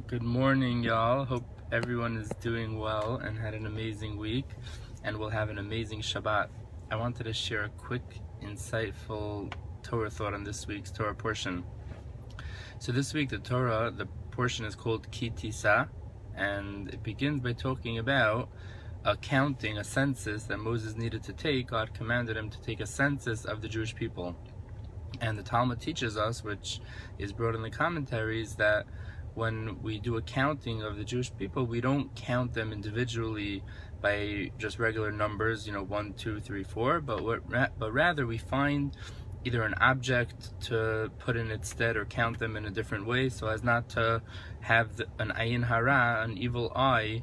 Good morning, y'all. Hope everyone is doing well and had an amazing week and will have an amazing Shabbat. I wanted to share a quick, insightful Torah thought on this week's Torah portion. So this week, the portion is called Sisa, and it begins by talking about a census that Moses needed to take. God commanded him to take a census of the Jewish people. And the Talmud teaches us, which is brought in the commentaries, that when we do a counting of the Jewish people, we don't count them individually by just regular numbers, 1, 2, 3, 4, but rather we find either an object to put in its stead or count them in a different way, so as not to have an ayin hara, an evil eye,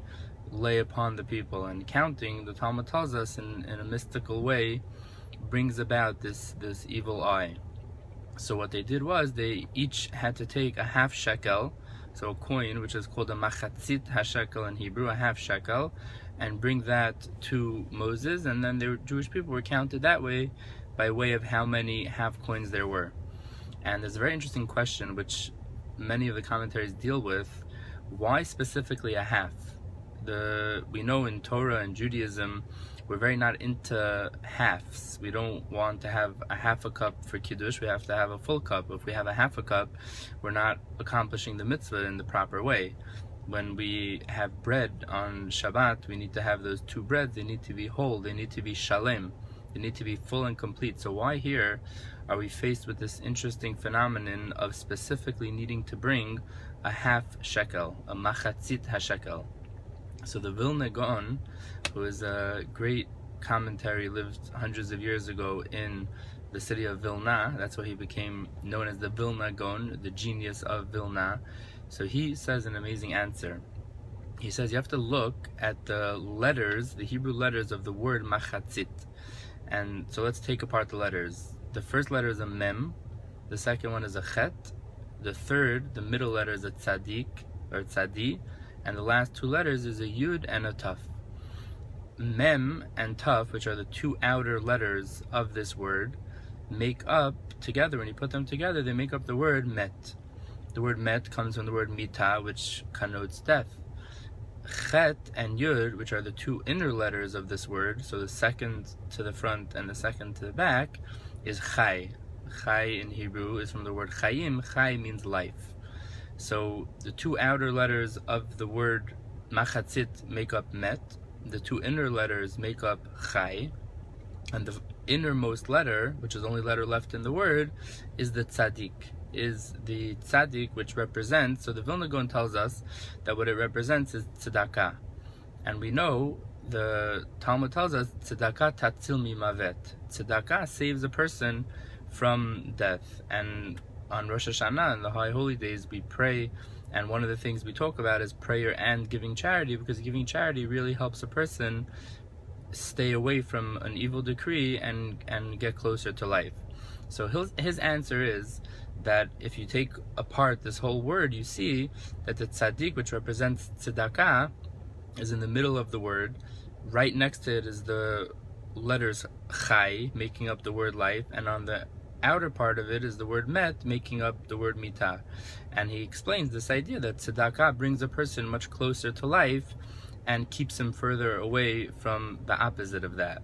lay upon the people. And counting, the Talmud tells us, in a mystical way, brings about this evil eye. So what they did was they each had to take a half shekel, so a coin, which is called a machatzit hashekel in Hebrew, a half shekel, and bring that to Moses, and then the Jewish people were counted that way by way of how many half coins there were. And there's a very interesting question which many of the commentaries deal with: why specifically a half? We know in Torah and Judaism we're very not into halves. We don't want to have a half a cup for Kiddush, we have to have a full cup. If we have a half a cup, we're not accomplishing the mitzvah in the proper way. When we have bread on Shabbat, we need to have those two breads, they need to be whole, they need to be shalem, they need to be full and complete. So why here are we faced with this interesting phenomenon of specifically needing to bring a half shekel, a machatzit hashekel? So the Vilna Gaon, who is a great commentary, lived hundreds of years ago in the city of Vilna. That's why he became known as the Vilna Gaon, the genius of Vilna. So he says an amazing answer. He says you have to look at the letters, the Hebrew letters of the word machatzit. And so let's take apart the letters. The first letter is a mem, the second one is a chet, the third, the middle letter is a tzadik or tzadi, and the last two letters is a yud and a taf. Mem and taf, which are the two outer letters of this word, make up together, when you put them together, they make up the word met. The word met comes from the word mita, which connotes death. Chet and yud, which are the two inner letters of this word, so the second to the front and the second to the back, is chai. Chai in Hebrew is from the word chayim. Chai means life. So the two outer letters of the word machatzit make up met, the two inner letters make up chai, and the innermost letter, which is the only letter left in the word, is the tzadik, which represents, so the Vilna Gaon tells us that what it represents is tzedakah. And we know, the Talmud tells us, tzedakah tatzil mimavet. Tzedakah saves a person from death. And on Rosh Hashanah, in the High Holy Days, we pray, and one of the things we talk about is prayer and giving charity, because giving charity really helps a person stay away from an evil decree and get closer to life. So his answer is that if you take apart this whole word, you see that the tzaddik, which represents tzedakah, is in the middle of the word. Right next to it is the letters chai, making up the word life, and on the outer part of it is the word met, making up the word mita. And he explains this idea that tzedakah brings a person much closer to life and keeps him further away from the opposite of that.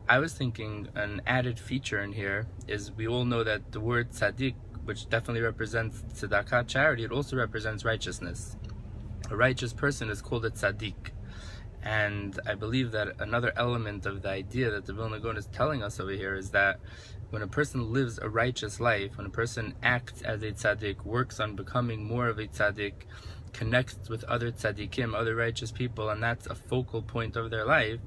I was thinking an added feature in here is, we all know that the word tzaddik, which definitely represents tzedakah, charity, it also represents righteousness. A righteous person is called a tzaddik. And I believe that another element of the idea that the Vilna Gaon is telling us over here is that when a person lives a righteous life, when a person acts as a tzaddik, works on becoming more of a tzaddik, connects with other tzaddikim, other righteous people, and that's a focal point of their life,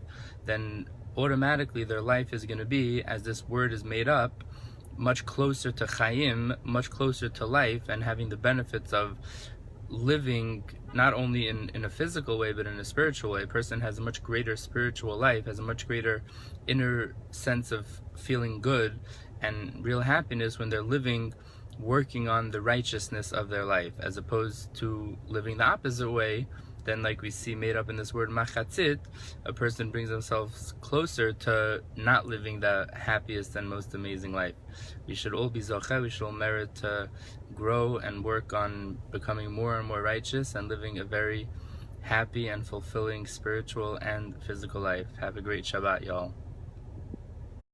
then automatically their life is going to be, as this word is made up, much closer to chayim, much closer to life, and having the benefits of living not only in a physical way but in a spiritual way. A person has a much greater spiritual life, has a much greater inner sense of feeling good and real happiness when they're working on the righteousness of their life, as opposed to living the opposite way, then, like we see made up in this word machatzit, a person brings themselves closer to not living the happiest and most amazing life. We should all be zocheh, we should all merit to grow and work on becoming more and more righteous and living a very happy and fulfilling spiritual and physical life. Have a great Shabbat, y'all.